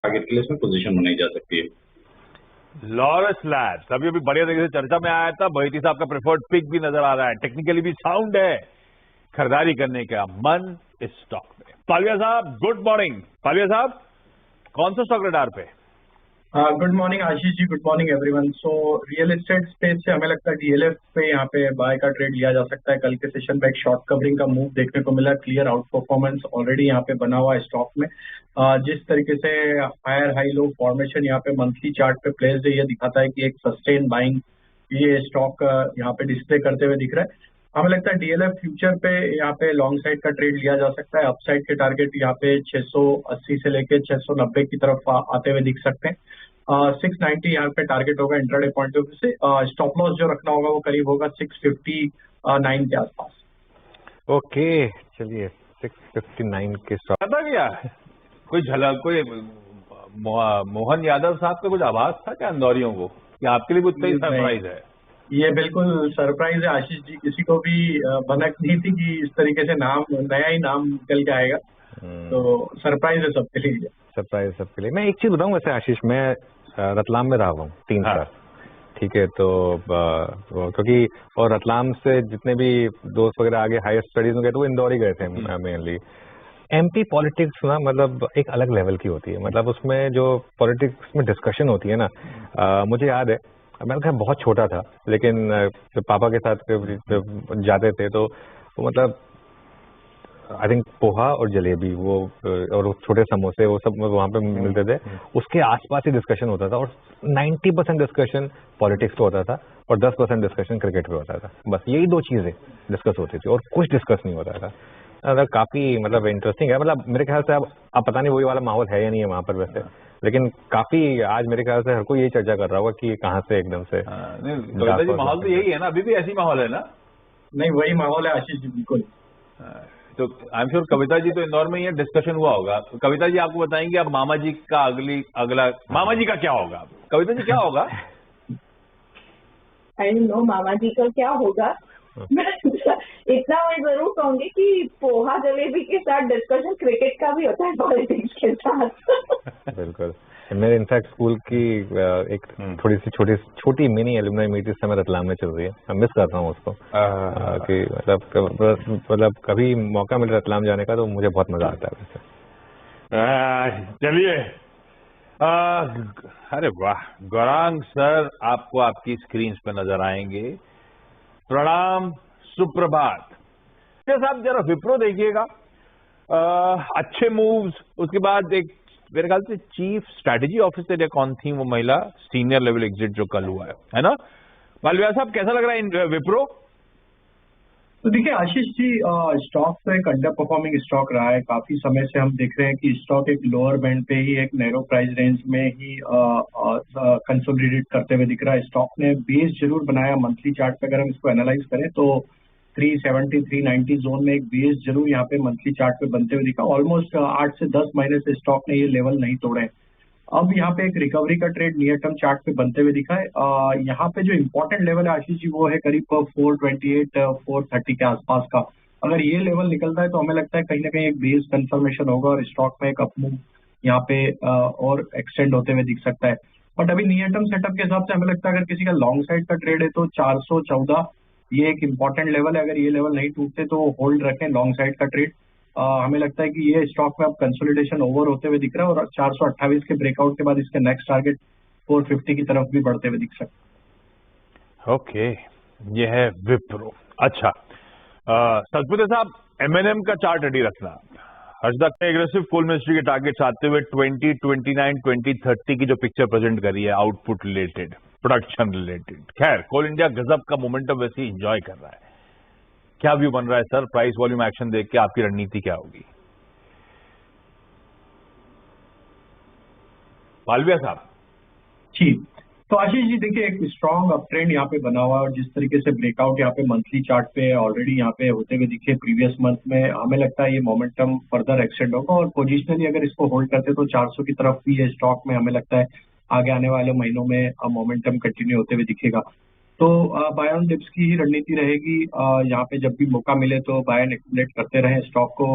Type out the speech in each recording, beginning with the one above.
Target के लिए इसमें पोजीशन बनाई जा सकती है। लॉरस लैब्स अभी बढ़िया तरीके से चर्चा में आया था। बहिती साहब का प्रेफर्ड पिक भी नजर आ रहा है, टेक्निकली भी साउंड है, खरीदारी करने का मन इस स्टॉक में। पालविया साहब गुड मॉर्निंग। पालविया साहब कौन सा स्टॉक रडार पे? Good morning Ashish ji, good morning everyone. So real estate space से हमें लगता है डीएलएफ पे यहाँ पे बाय का ट्रेड लिया जा सकता है। कल के सेशन में एक शॉर्ट कवरिंग का मूव देखने को मिला, क्लियर आउट परफॉर्मेंस ऑलरेडी यहाँ पे बना हुआ है स्टॉक में। जिस तरीके से हायर हाई लो फॉर्मेशन यहाँ पे मंथली चार्ट पे प्लेस है, ये दिखाता है कि एक सस्टेन बाइंग ये स्टॉक यहाँ पे डिस्प्ले करते हुए दिख रहा है। हमें लगता है डीएलएफ फ्यूचर पे यहाँ पे लॉन्ग साइड का ट्रेड लिया जा सकता है। अपसाइड के टारगेट यहाँ पे 680 से लेके 690 की तरफ आते हुए दिख सकते हैं। 690 यहाँ पे टारगेट होगा इंट्राडे पॉइंट ऑफ व्यू से। स्टॉप लॉस जो रखना होगा वो करीब होगा 659 के आसपास। ओके चलिए 659 के स्टॉक पता क्या कोई झलक, कोई मोहन यादव साहब का कुछ आवाज था क्या इंदौरियों को, या आपके लिए कुछ सही सरप्राइज है? ये बिल्कुल सरप्राइज है आशीष जी, किसी को भी भनक नहीं थी कि इस तरीके से नाम, नया ही नाम निकल के आएगा। तो सरप्राइज है सबके लिए, सरप्राइज सबके लिए। मैं एक चीज बताऊं वैसे आशीष, मैं रतलाम में रहा हूँ 3 साल। ठीक है, तो क्योंकि और रतलाम से जितने भी दोस्त वगैरह आगे हायर स्टडीज में गए तो वो इंदौर ही गए थे मेनली। एमपी पॉलिटिक्स ना मतलब एक अलग लेवल की होती है, मतलब उसमें जो पॉलिटिक्स में डिस्कशन होती है ना, मुझे याद है मैं बहुत छोटा था, लेकिन जब पापा के साथ जाते थे तो मतलब आई थिंक पोहा और जलेबी वो और छोटे समोसे वो सब वहाँ पे मिलते थे, उसके आसपास ही डिस्कशन होता था। और 90% डिस्कशन पॉलिटिक्स पे होता था और 10% डिस्कशन क्रिकेट पे होता था। बस यही 2 चीजें डिस्कस होती थी और कुछ डिस्कस नहीं होता था। मतलब काफी मतलब इंटरेस्टिंग है। मतलब मेरे ख्याल से अब पता नहीं वही वाला माहौल है या नहीं है वहाँ पर वैसे, लेकिन काफी आज मेरे ख्याल से हर कोई यही चर्चा कर रहा होगा कि कहाँ से एकदम से माहौल तो यही है ना, अभी भी ऐसी माहौल है ना? नहीं वही माहौल है आशीष जी, बिल्कुल। तो I am sure Kavita ji तो इंदौर में ही डिस्कशन हुआ होगा। कविता जी आपको बताएंगे अब मामा जी का अगला मामा जी का क्या होगा? कविता जी क्या होगा? आई डोंट नो मामा जी का क्या होगा। इतना मैं जरूर कहूंगी कि पोहा जलेबी के साथ डिस्कशन क्रिकेट का भी होता है पॉलिटिक्स के साथ। बिल्कुल। मेरे इनफैक्ट स्कूल की एक थोड़ी सी छोटी मिनी एलुमनाई मीट इस समय रतलाम में चल रही है। मैं मिस करता हूँ उसको कि मतलब कभी मौका मिले रतलाम जाने का तो मुझे बहुत मजा आता है वैसे। चलिए अरे वाह, गौरांग सर आपको आपकी स्क्रीन पे नजर आएंगे। प्रणाम, सुप्रभात। साहब जरा विप्रो देखिएगा, अच्छे मूव्स। उसके बाद एक मेरे ख्याल से चीफ स्ट्रैटेजी ऑफिसर या कौन थी वो महिला, सीनियर लेवल एग्जिट जो कल हुआ है ना? पालविया साहब कैसा लग रहा है विप्रो? तो देखिए आशीष जी, स्टॉक तो एक अंडर परफॉर्मिंग स्टॉक रहा है। काफी समय से हम देख रहे हैं कि स्टॉक एक लोअर बैंड पे ही, एक नैरो प्राइस रेंज में ही कंसोलिडेट करते हुए दिख रहा है। स्टॉक ने बेस जरूर बनाया मंथली चार्ट पे, अगर हम इसको एनालाइज करें तो 370 390 जोन में एक बेस जरूर यहाँ पे मंथली चार्ट पे बनते हुए दिखा। ऑलमोस्ट 8 से 10 महीने से स्टॉक ने ये लेवल नहीं तोड़े। अब यहाँ पे एक रिकवरी का ट्रेड नियर टर्म चार्ट पे बनते हुए दिखा है। यहाँ पे जो इम्पोर्टेंट लेवल है आशीष जी वो है करीब 428 430 के आसपास का। अगर ये लेवल निकलता है तो हमें लगता है कहीं ना कहीं एक बेस कंफर्मेशन होगा और स्टॉक में एक अपमूव यहाँ पे और एक्सटेंड होते हुए दिख सकता है। बट अभी नियर टर्म सेटअप के हिसाब से हमें लगता है अगर किसी का लॉन्ग साइड का ट्रेड है तो 414 ये एक इम्पॉर्टेंट लेवल है। अगर ये लेवल नहीं टूटते तो होल्ड रखें लॉन्ग साइड का ट्रेड। हमें लगता है कि ये स्टॉक में अब कंसोलिडेशन ओवर होते हुए दिख रहा है और 428 के ब्रेकआउट के बाद इसके नेक्स्ट टारगेट 450 की तरफ भी बढ़ते हुए दिख सकता है। ओके, ये है विप्रो। अच्छा सतपुते साहब, एमएनएम का चार्ट रेडी रखना। हर्षदा ने एग्रेसिव कोल मिनिस्ट्री के टारगेट्स आते हुए 2029 2030 की जो पिक्चर प्रेजेंट करी है, आउटपुट रिलेटेड, प्रोडक्शन रिलेटेड। खैर कोल इंडिया गजब का मोमेंटम वैसे ही एंजॉय कर रहा है। क्या व्यू बन रहा है सर? प्राइस वॉल्यूम एक्शन देख के आपकी रणनीति क्या होगी? पालविया साहब जी, तो आशीष जी देखिए एक स्ट्रॉन्ग अप ट्रेंड यहाँ पे बना हुआ है और जिस तरीके से ब्रेकआउट यहाँ पे मंथली चार्ट पे ऑलरेडी यहाँ पे होते हुए दिखे प्रीवियस मंथ में, हमें लगता है ये मोमेंटम फर्दर एक्सटेंड होगा और पोजिशनली अगर इसको होल्ड करते तो 400 की तरफ भी है स्टॉक में। हमें लगता है आगे आने वाले महीनों में मोमेंटम कंटिन्यू होते हुए दिखेगा। तो बाय ऑन डिप्स की ही रणनीति रहेगी। यहाँ पे जब भी मौका मिले तो बाय एंड एक्यूमुलेट करते रहें स्टॉक को।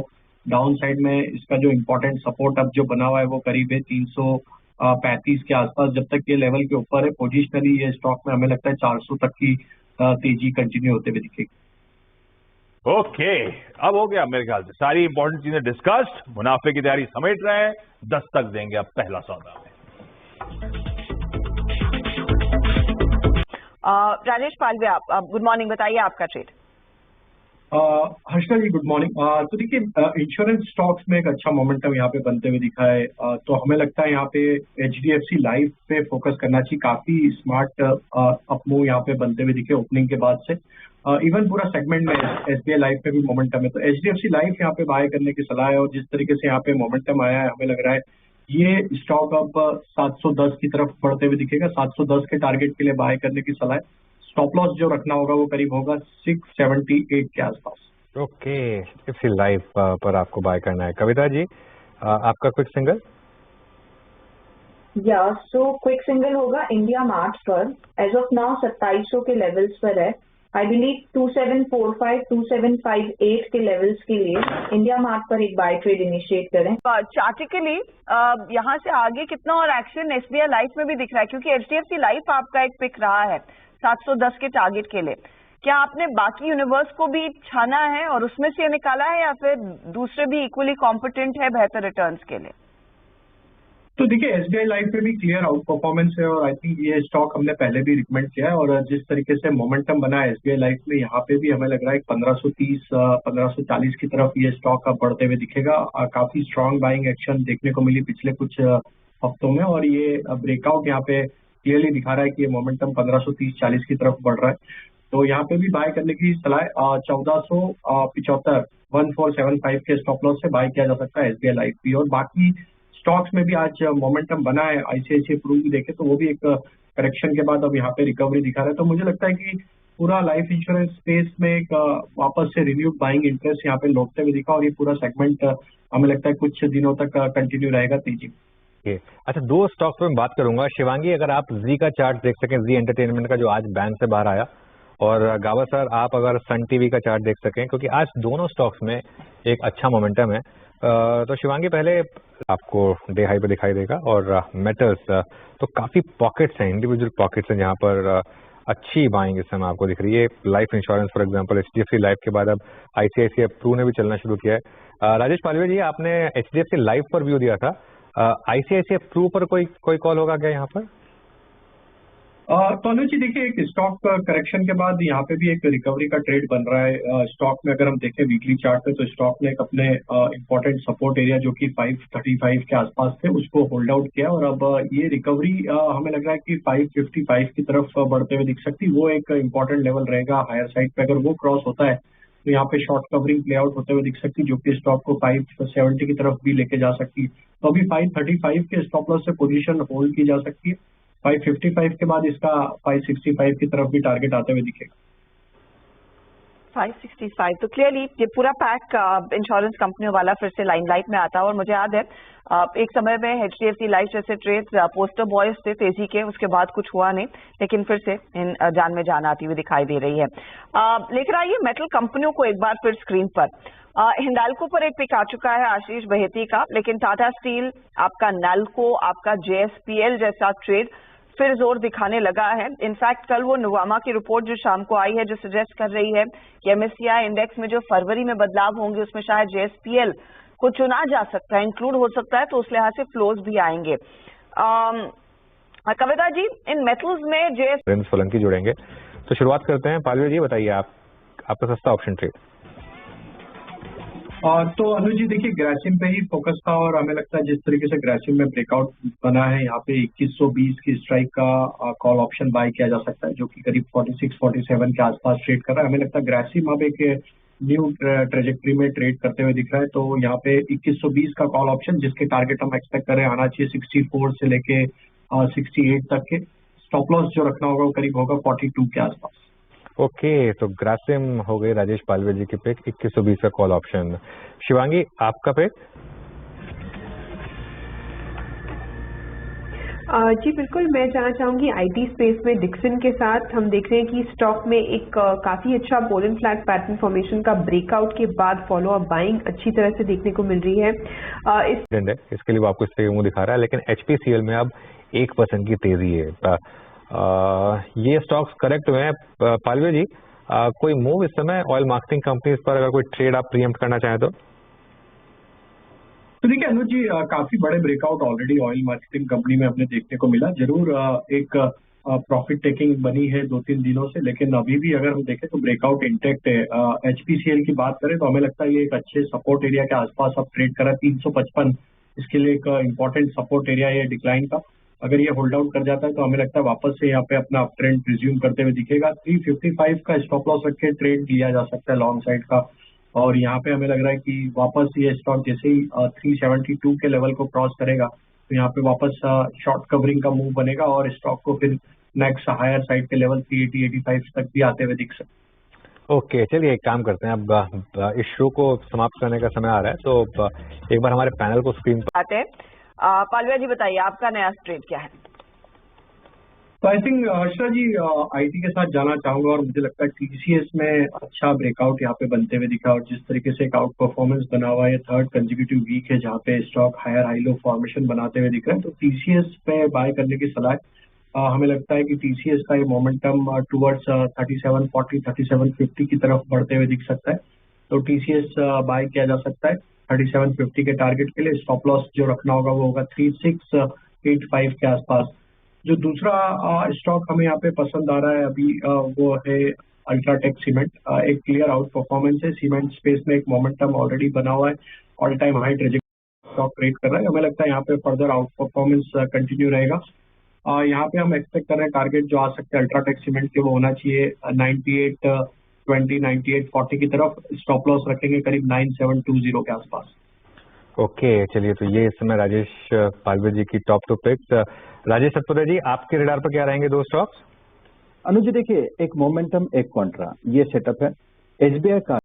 डाउन साइड में इसका जो इम्पोर्टेंट सपोर्ट अब जो बना हुआ है वो करीब है 335 के आसपास। जब तक ये लेवल के ऊपर है पोजिशनली ये स्टॉक में हमें लगता है 400 तक की तेजी कंटिन्यू होते हुए दिखेगी। ओके, अब हो गया मेरे ख्याल से सारी इंपॉर्टेंट चीजें डिस्कस्ड। मुनाफे की तैयारी समेट रहे हैं, 10 तक देंगे अब पहला सौदा में। राजेश पालवे, आप गुड मॉर्निंग, बताइए आपका ट्रेड। हर्षा जी गुड मॉर्निंग। तो देखिए इंश्योरेंस स्टॉक्स में एक अच्छा मोमेंटम यहाँ पे बनते हुए दिखा है। तो हमें लगता है यहाँ पे HDFC लाइफ पे फोकस करना चाहिए। काफी स्मार्ट अपमूव यहाँ पे बनते हुए दिखे ओपनिंग के बाद से। इवन पूरा सेगमेंट में SBI लाइफ पे भी मोमेंटम है, तो HDFC लाइफ यहाँ पे बाय करने की सलाह है। और जिस तरीके से यहाँ पे मोमेंटम आया है हमें लग रहा है ये स्टॉक अब 710 की तरफ बढ़ते हुए दिखेगा। 710 के टारगेट के लिए बाय करने की सलाह है। स्टॉप लॉस जो रखना होगा वो करीब होगा 678 के आसपास। ओके, HDFC लाइफ पर आपको बाय करना है। कविता जी, आपका क्विक सिंगल? या सो क्विक सिंगल होगा इंडिया मार्ट पर। एज ऑफ नाउ 2700 के लेवल्स पर है। आई बिलीव 2745 2758 के लेवल्स के लिए इंडिया मार्ट पर एक बाय ट्रेड इनिशिएट करें। चार्टिकली यहाँ से आगे कितना और एक्शन SBI लाइफ में भी दिख रहा है, क्योंकि HDFC लाइफ आपका एक पिक रहा है 710 के टारगेट के लिए। क्या आपने बाकी यूनिवर्स को भी छाना है और उसमें से निकाला है, या फिर दूसरे भी इक्वली कॉम्पिटेंट है बेहतर रिटर्न्स के लिए? तो देखिए SBI लाइफ पे भी क्लियर आउट परफॉर्मेंस है और आई थिंक ये स्टॉक हमने पहले भी रिकमेंड किया है। और जिस तरीके से मोमेंटम बना है SBI लाइफ में, यहाँ पे भी हमें लग रहा है 1530 1540 की तरफ ये स्टॉक अब बढ़ते हुए दिखेगा। काफी स्ट्रांग बाइंग एक्शन देखने को मिली पिछले कुछ हफ्तों में और ये ब्रेकआउट यहाँ पे क्लियरली दिखा रहा है कि ये मोमेंटम 1530-40 की तरफ बढ़ रहा है। तो यहाँ पे भी बाय करने की सलाह 1475 1475 के स्टॉप लॉस से बाय किया जा सकता है SBI लाइफ भी। और बाकी स्टॉक्स में भी आज मोमेंटम बना है। ICICI प्रू भी देखे तो वो भी एक करेक्शन के बाद अब यहाँ पे रिकवरी दिखा रहा है। तो मुझे लगता है कि पूरा लाइफ इंश्योरेंस स्पेस में एक वापस से रिन्यूड बाइंग इंटरेस्ट यहाँ पे लौटते हुए दिखा और ये पूरा सेगमेंट हमें लगता है कुछ दिनों तक कंटिन्यू रहेगा तेजी। अच्छा, 2 स्टॉक्स पे मैं बात करूंगा। शिवांगी, अगर आप जी का चार्ट देख सकें, जी एंटरटेनमेंट का जो आज बैन से बाहर आया, और गावा सर आप अगर सन टीवी का चार्ट देख सकें, क्योंकि आज दोनों स्टॉक्स में एक अच्छा मोमेंटम है। तो शिवांगी, पहले आपको डे हाई पे दिखाई देगा और मेटल्स तो काफी पॉकेट्स हैं, इंडिविजुअल पॉकेट्स हैं जहां पर अच्छी बाइंग इस समय आपको दिख रही है। Life insurance for example HDFC life के बाद अब ICICI प्रू ने भी चलना शुरू किया है। राजेश पालवे जी, आपने HDFC लाइफ पर व्यू दिया था, ICICI प्रू पर कोई कॉल होगा क्या यहाँ पर? तो अनुज जी देखिए, एक स्टॉक करेक्शन के बाद यहाँ पे भी एक रिकवरी का ट्रेड बन रहा है। स्टॉक में अगर हम देखें वीकली चार्ट पे तो स्टॉक ने एक अपने इम्पोर्टेंट सपोर्ट एरिया जो कि 535 के आसपास थे उसको होल्ड आउट किया और अब ये रिकवरी हमें लग रहा है कि 555 की तरफ बढ़ते हुए दिख सकती है। वो एक इम्पोर्टेंट लेवल रहेगा हायर साइड पे। अगर वो क्रॉस होता है तो यहाँ पे शॉर्ट कवरिंग प्ले आउट होते हुए दिख सकती है, जो कि स्टॉक को 570 की तरफ भी लेके जा सकती है। तो अभी 535 के स्टॉप लॉस से पोजीशन होल्ड की जा सकती है। 555 के बाद इसका 565 की तरफ भी टारगेट आते हुए दिखेगा। 565 तो क्लियरली ये पूरा पैक इंश्योरेंस कंपनियों वाला फिर से लाइमलाइट में आता है। और मुझे याद है एक समय में HDFC लाइफ जैसे ट्रेड्स पोस्टर बॉयज थे तेजी के, उसके बाद कुछ हुआ नहीं, लेकिन फिर से इन जान में जान आती हुई दिखाई दे रही है। लेकर आइए मेटल कंपनियों को एक बार फिर स्क्रीन पर। हिंडाल्को पर एक पिक आ चुका है आशीष बहेती का, लेकिन टाटा स्टील, आपका नैल्को, आपका JSPL जैसा ट्रेड फिर जोर दिखाने लगा है। इनफैक्ट कल वो नुवामा की रिपोर्ट जो शाम को आई है जो सजेस्ट कर रही है कि MSCI इंडेक्स में जो फरवरी में बदलाव होंगे उसमें शायद JSPL को चुना जा सकता है, इंक्लूड हो सकता है, तो उस लिहाज से फ्लोज भी आएंगे। कविता जी, इन मेटल्स में सोलंकी जुड़ेंगे, तो शुरुआत करते हैं। पालवे जी बताइए, आपका सस्ता ऑप्शन ट्रेड। तो अनुज जी देखिए, ग्रासिम पे ही फोकस था और हमें लगता है जिस तरीके से ग्रासिम में ब्रेकआउट बना है यहाँ पे 2120 की स्ट्राइक का कॉल ऑप्शन बाय किया जा सकता है, जो कि करीब 46-47 के आसपास ट्रेड कर रहा है। हमें लगता है ग्रासिम अब एक न्यू ट्रेजेक्ट्री में ट्रेड करते हुए दिख रहा है। तो यहाँ पे 2120 का कॉल ऑप्शन, जिसके टारगेट हम एक्सपेक्ट कर रहे हैं आना चाहिए 64 से लेके 68 तक के। स्टॉप लॉस जो रखना होगा वो करीब होगा 42 के आसपास। ओके, तो ग्रासिम हो गई राजेश पालवे जी की पिक, 2120 का कॉल ऑप्शन। शिवांगी, आपका पिक? जी बिल्कुल, मैं जानना चाहूंगी आईटी स्पेस में डिक्सन के साथ हम देख रहे हैं कि स्टॉक में एक काफी अच्छा पोलन फ्लैग पैटर्न फॉर्मेशन का ब्रेकआउट के बाद फॉलो अप बाइंग अच्छी तरह से देखने को मिल रही है। इसके लिए वो आपको इस तरह मुंह दिखा रहा है, लेकिन एचपीसीएल में अब 1% की तेजी है। ये स्टॉक्स करेक्ट हुए हैं। पालवे जी, कोई मूव इस समय ऑयल मार्केटिंग कंपनीज पर, अगर कोई ट्रेड आप प्रीएम्प्ट करना चाहें तो देखिए अनुज जी, काफी बड़े breakout already oil marketing company में हमने देखने को मिला। जरूर एक प्रॉफिट टेकिंग बनी है 2-3 दिनों से, लेकिन अभी भी अगर हम देखें तो ब्रेकआउट इंटैक्ट है। एचपीसीएल की बात करें तो हमें लगता है ये एक अच्छे सपोर्ट एरिया के आसपास अब ट्रेड करा। 355 इसके लिए एक इंपॉर्टेंट सपोर्ट एरिया है डिक्लाइन का। अगर ये होल्ड आउट कर जाता है तो हमें लगता है वापस से यहाँ पे अपना अप ट्रेंड रिज्यूम करते हुए दिखेगा। 355 का स्टॉप लॉस रख के ट्रेड लिया जा सकता है लॉन्ग साइड का, और यहाँ पे हमें लग रहा है कि वापस ये स्टॉक जैसे ही 372 के लेवल को क्रॉस करेगा तो यहाँ पे वापस शॉर्ट कवरिंग का मूव बनेगा और स्टॉक को फिर नेक्स्ट हायर साइड के लेवल 380-85 तक भी आते हुए दिख सकते। ओके, चलिए एक काम करते हैं, अब इस शो को समाप्त करने का समय आ रहा है, तो एक बार हमारे पैनल को स्क्रीन पर आते हैं। पालविया जी बताइए, आपका नया ट्रेड क्या है? तो I think Harsha ji, IT के साथ जाना चाहूंगा और मुझे लगता है टीसीएस में अच्छा ब्रेकआउट यहाँ पे बनते हुए दिखा, और जिस तरीके से एक आउट परफॉर्मेंस बना हुआ है, थर्ड कंसेक्यूटिव वीक है जहाँ पे stock higher high low formation बनाते हुए दिख रहा है, तो टीसीएस पे बाय करने की सलाह है। हमें लगता है कि टीसीएस का ये मोमेंटम टुवर्ड्स 3740 3750 की तरफ बढ़ते हुए दिख सकता है, तो टीसीएस बाय किया जा सकता है 3750 के टारगेट के लिए। स्टॉप लॉस जो रखना होगा वो होगा 3685 के आसपास। जो दूसरा स्टॉक हमें यहाँ पे पसंद आ रहा है अभी वो है अल्ट्राटेक सीमेंट। एक क्लियर आउट परफॉर्मेंस है, सीमेंट स्पेस में एक मोमेंटम ऑलरेडी बना हुआ है, all time high trajectory stock trade कर रहा है। हमें लगता है यहाँ पे फर्दर आउट परफॉर्मेंस कंटिन्यू रहेगा। यहाँ पे हम एक्सपेक्ट कर रहे हैं टारगेट जो आ सकते हैं अल्ट्राटेक सीमेंट के वो होना चाहिए 9820 9840 की तरफ। स्टॉप लॉस रखेंगे करीब 9720 के आसपास। ओके, चलिए तो ये इस समय राजेश पालवे जी की टॉप टू पिक्स। राजेश सतपुरे जी, आपके रडार पर क्या रहेंगे दो स्टॉक्स? अनुज जी देखिए, एक मोमेंटम एक कॉन्ट्रा, ये सेटअप है। एसबीआई का